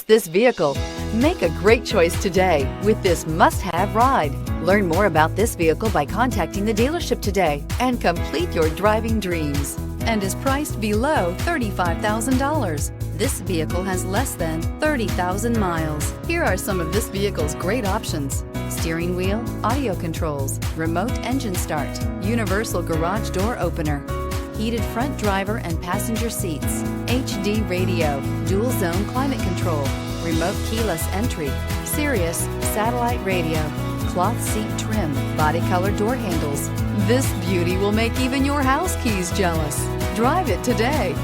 this vehicle. Make a great choice today with this must-have ride. Learn more about this vehicle by contacting the dealership today and complete your driving dreams, and is priced below $35,000. This vehicle has less than 30,000 miles. Here are some of this vehicle's great options: steering wheel audio controls, remote engine start, universal garage door opener, heated front driver and passenger seats, HD radio, dual zone climate control, remote keyless entry, Sirius satellite radio, cloth seat trim, body color door handles. This beauty will make even your house keys jealous. Drive it today.